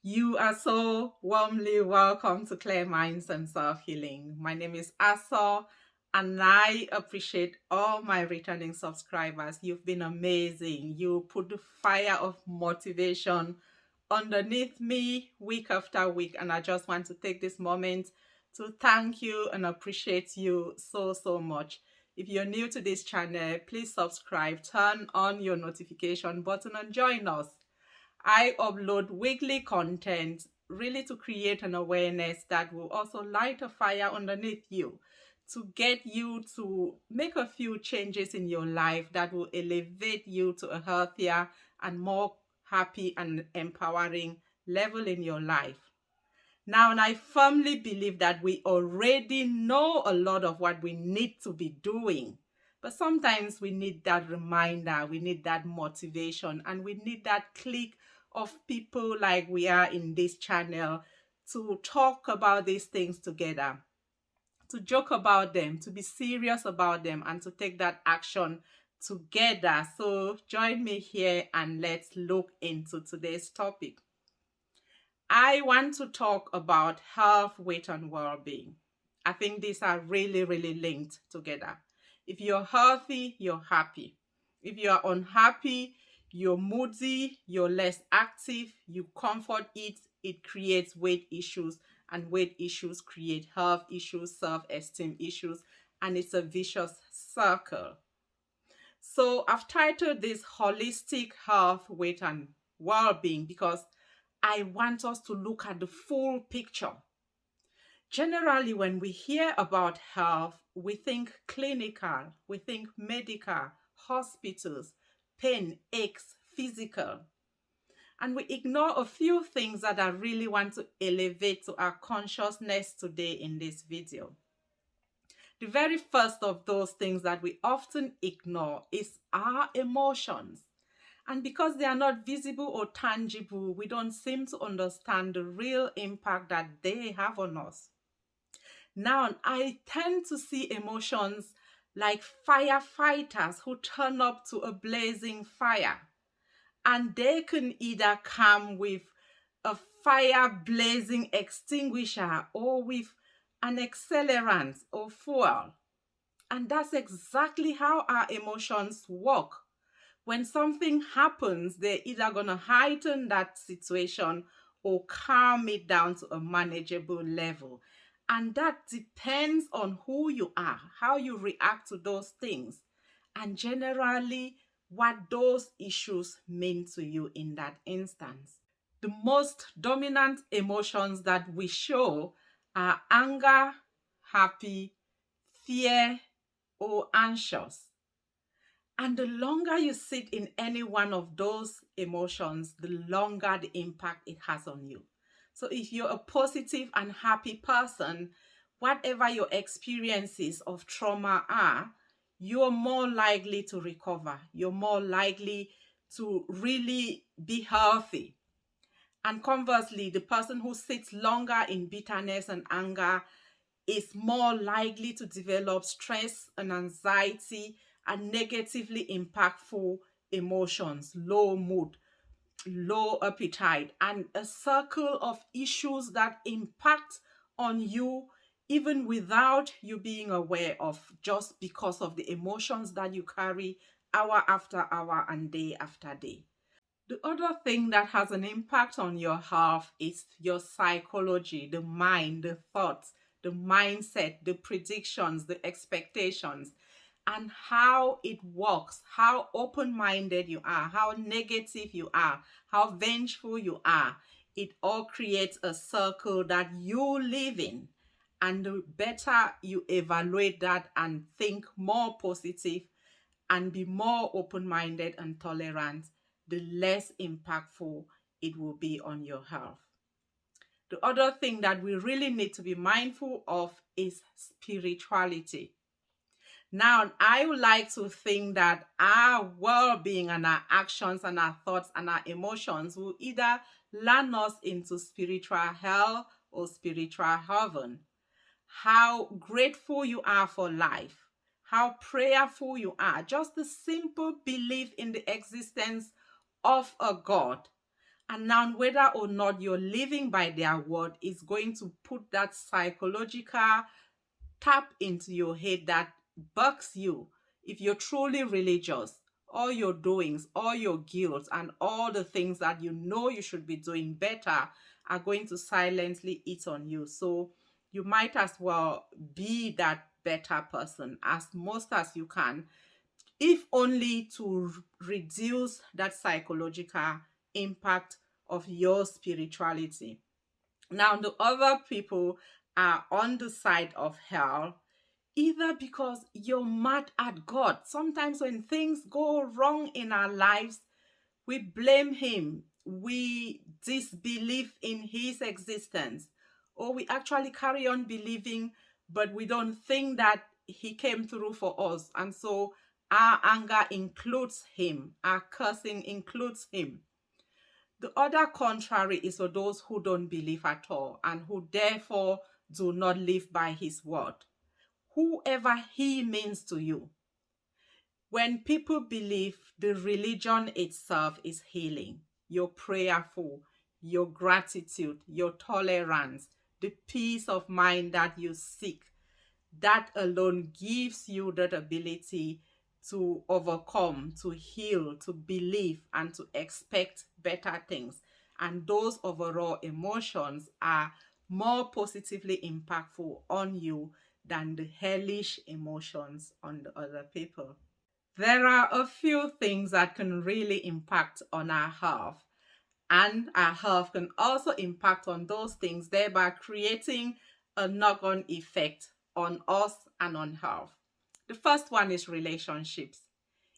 You are so warmly welcome to Clear Minds and Self Healing. My name is Asa, and I appreciate all my returning subscribers. You've been amazing. You put the fire of motivation underneath me week after week, and I just want to take this moment to thank you and appreciate you so much. If you're new to this channel, please subscribe, turn on your notification button, and join us. I upload weekly content really to create an awareness that will also light a fire underneath you to get you to make a few changes in your life that will elevate you to a healthier and more happy and empowering level in your life. Now, and I firmly believe that we already know a lot of what we need to be doing. But sometimes we need that reminder, we need that motivation, and we need that clique of people like we are in this channel to talk about these things together, to joke about them, to be serious about them, and to take that action together. So join me here and let's look into today's topic. I want to talk about health, weight, and well-being. I think these are really linked together. If you're healthy, you're happy. If you're unhappy, you're moody, you're less active, you comfort it creates weight issues, and weight issues create health issues, self-esteem issues, and it's a vicious circle. So I've titled this Holistic Health, Weight, and Well-being because I want us to look at the full picture. Generally, when we hear about health, we think clinical, we think medical, hospitals, pain, aches, physical. And we ignore a few things that I really want to elevate to our consciousness today in this video. The very first of those things that we often ignore is our emotions. And because they are not visible or tangible, we don't seem to understand the real impact that they have on us. Now, I tend to see emotions like firefighters who turn up to a blazing fire. And they can either come with a fire blazing extinguisher or with an accelerant or fuel. And that's exactly how our emotions work. When something happens, they're either going to heighten that situation or calm it down to a manageable level. And that depends on who you are, how you react to those things, and generally what those issues mean to you in that instance. The most dominant emotions that we show are anger, happy, fear, or anxious. And the longer you sit in any one of those emotions, the longer the impact it has on you. So if you're a positive and happy person, whatever your experiences of trauma are, you're more likely to recover. You're more likely to really be healthy. And conversely, the person who sits longer in bitterness and anger is more likely to develop stress and anxiety and negatively impactful emotions, low mood, low appetite, and a circle of issues that impact on you even without you being aware of, just because of the emotions that you carry hour after hour and day after day. The other thing that has an impact on your health is your psychology, the mind, the thoughts, the mindset, the predictions, the expectations, and how it works, how open-minded you are, how negative you are, how vengeful you are. It all creates a circle that you live in. And the better you evaluate that and think more positive and be more open-minded and tolerant, the less impactful it will be on your health. The other thing that we really need to be mindful of is spirituality. Now, I would like to think that our well-being and our actions and our thoughts and our emotions will either land us into spiritual hell or spiritual heaven. How grateful you are for life, how prayerful you are, just the simple belief in the existence of a God, And now, whether or not you're living by their word is going to put that psychological tap into your head that bugs you. If you're truly religious, all your doings, all your guilt, and all the things that you know you should be doing better are going to silently eat on you. So you might as well be that better person as most as you can, if only to reduce that psychological impact of your spirituality. Now, the other people are on the side of hell, either because you're mad at God. Sometimes when things go wrong in our lives, we blame Him, we disbelieve in His existence, or we actually carry on believing, but we don't think that He came through for us. And so our anger includes Him, our cursing includes Him. The other contrary is for those who don't believe at all and who therefore do not live by His word. Whoever He means to you. When people believe, the religion itself is healing. You're prayerful, your gratitude, your tolerance, the peace of mind that you seek, that alone gives you that ability to overcome, to heal, to believe, and to expect better things. And those overall emotions are more positively impactful on you than the hellish emotions on the other people. There are a few things that can really impact on our health, and our health can also impact on those things, thereby creating a knock on effect on us and on health. The first one is relationships.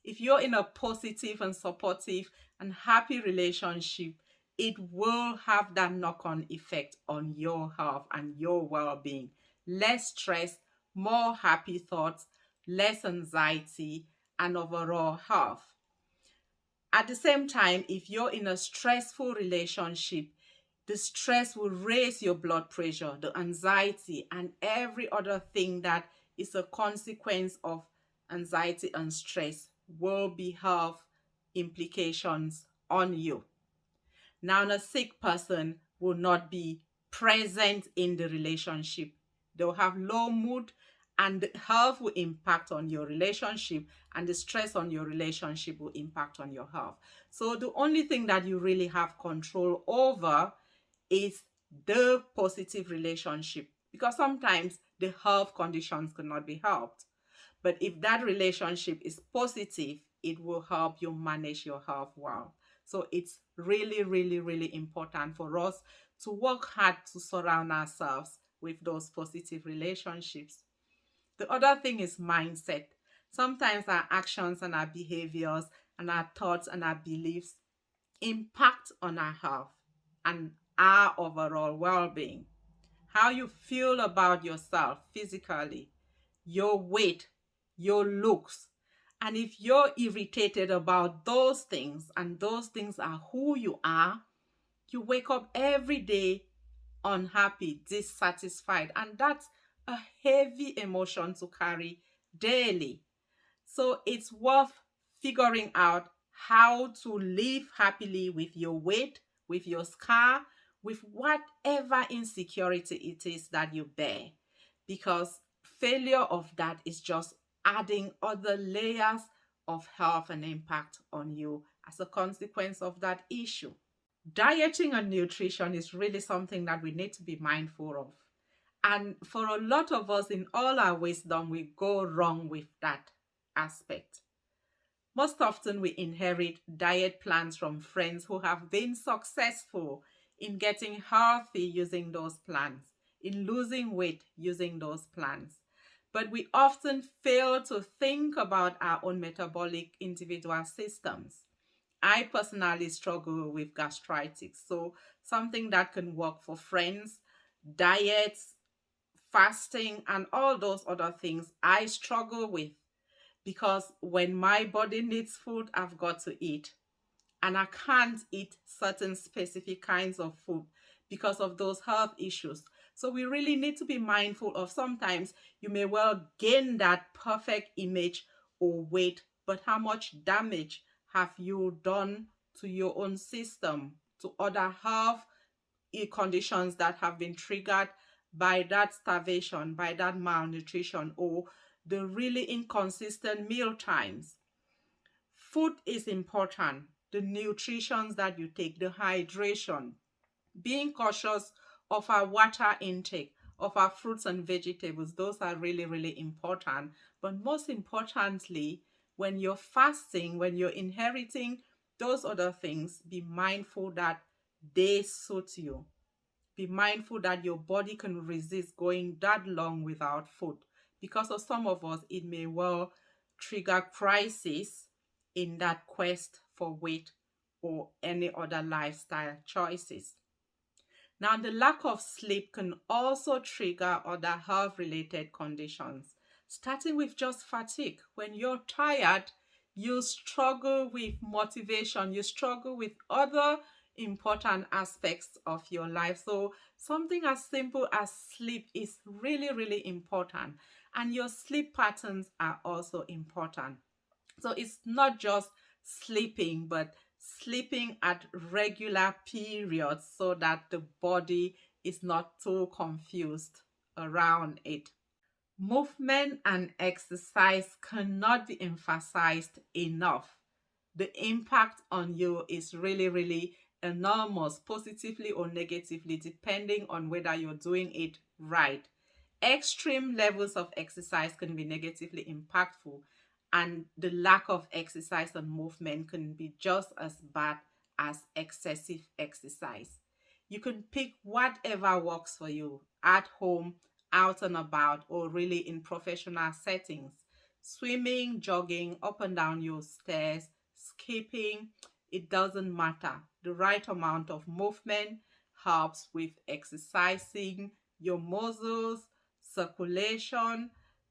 If you're in a positive and supportive and happy relationship, it will have that knock on effect on your health and your well being. Less stress, more happy thoughts, less anxiety, and overall health. At the same time, if you're in a stressful relationship, the stress will raise your blood pressure, the anxiety, and every other thing that is a consequence of anxiety and stress will be health implications on you. Now, a sick person will not be present in the relationship. They'll have low mood, and the health will impact on your relationship, and the stress on your relationship will impact on your health. So, the only thing that you really have control over is the positive relationship, because sometimes the health conditions cannot be helped. But if that relationship is positive, it will help you manage your health well. So it's really, really, really important for us to work hard to surround ourselves with those positive relationships. The other thing is mindset. Sometimes our actions and our behaviors and our thoughts and our beliefs impact on our health and our overall well being. How you feel about yourself physically, your weight, your looks. And if you're irritated about those things and those things are who you are, you wake up every day unhappy, dissatisfied, and that's a heavy emotion to carry daily. So it's worth figuring out how to live happily with your weight, with your scar, with whatever insecurity it is that you bear. Because failure of that is just adding other layers of health and impact on you as a consequence of that issue. Dieting and nutrition is really something that we need to be mindful of. And for a lot of us, in all our wisdom, we go wrong with that aspect. Most often, we inherit diet plans from friends who have been successful in getting healthy using those plans, in losing weight using those plans. But we often fail to think about our own metabolic individual systems. I personally struggle with gastritis, so something that can work for friends, diets, fasting, and all those other things I struggle with, because when my body needs food, I've got to eat. And I can't eat certain specific kinds of food because of those health issues. So we really need to be mindful of, sometimes you may well gain that perfect image or weight, but how much damage have you done to your own system, to other health conditions that have been triggered by that starvation, by that malnutrition, or the really inconsistent meal times. Food is important. The nutritions that you take, the hydration, being cautious of our water intake, of our fruits and vegetables, those are really, really important. But most importantly, when you're fasting, when you're inheriting those other things, be mindful that they suit you. Be mindful that your body can resist going that long without food. Because of some of us, it may well trigger crisis in that quest for weight or any other lifestyle choices. Now, the lack of sleep can also trigger other health related conditions, starting with just fatigue. When you're tired, you struggle with motivation, you struggle with other important aspects of your life. So, something as simple as sleep is really, really important, and your sleep patterns are also important. So it's not just sleeping, but sleeping at regular periods so that the body is not too confused around it. Movement and exercise cannot be emphasized enough. The impact on you is really, really enormous, positively or negatively, depending on whether you're doing it right. Extreme levels of exercise can be negatively impactful, and the lack of exercise and movement can be just as bad as excessive exercise. You can pick whatever works for you at home, out and about, or really in professional settings. Swimming, jogging, up and down your stairs, skipping, it doesn't matter. The right amount of movement helps with exercising your muscles, circulation,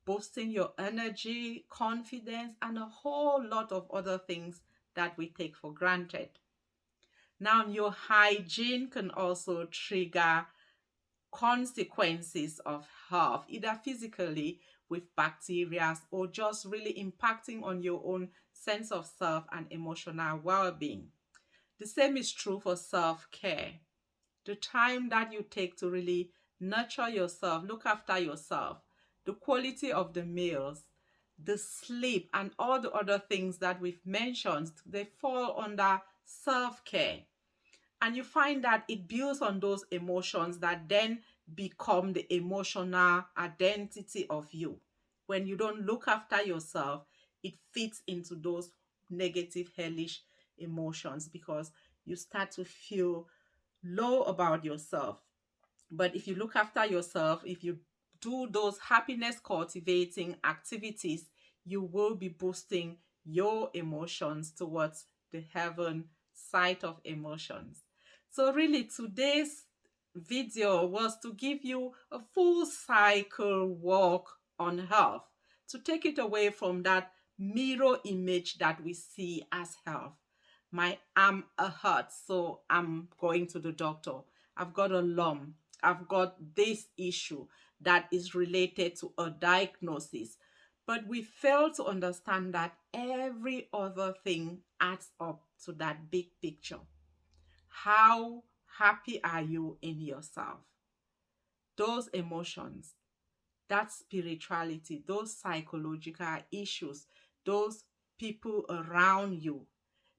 boosting your energy, confidence, and a whole lot of other things that we take for granted. Now, your hygiene can also trigger consequences of health, either physically with bacteria or just really impacting on your own sense of self and emotional well being. The same is true for self care. The time that you take to really nurture yourself, look after yourself, the quality of the meals, the sleep, and all the other things that we've mentioned, they fall under self care. And you find that it builds on those emotions that then become the emotional identity of you. When you don't look after yourself, it fits into those negative, hellish emotions because you start to feel low about yourself. But if you look after yourself, if you do those happiness cultivating activities, you will be boosting your emotions towards the heaven side of emotions. So, really, today's video was to give you a full cycle walk on health, to take it away from that mirror image that we see as health. My arm hurts, so I'm going to the doctor. I've got a lump. I've got this issue that is related to a diagnosis. But we fail to understand that every other thing adds up to that big picture. How happy are you in yourself? Those emotions, that spirituality, those psychological issues, those people around you.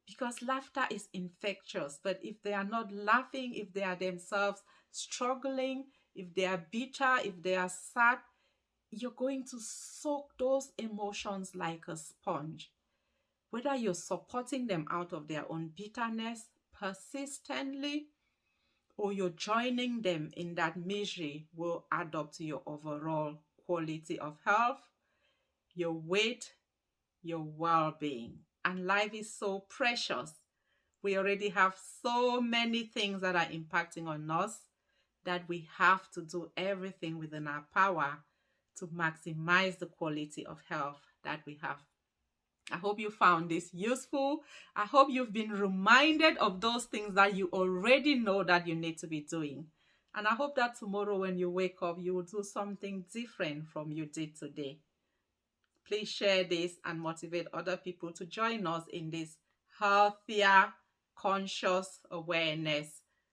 Because laughter is infectious, but if they are not laughing, if they are themselves struggling, if they are bitter, if they are sad, you're going to soak those emotions like a sponge. Whether you're supporting them out of their own bitterness persistently or you're joining them in that misery will add up to your overall quality of health, your weight, your well-being. And life is so precious. We already have so many things that are impacting on us that we have to do everything within our power to maximize the quality of health that we have. I hope you found this useful. I hope you've been reminded of those things that you already know that you need to be doing. And I hope that tomorrow when you wake up, you will do something different from you did today. Please share this and motivate other people to join us in this healthier conscious awareness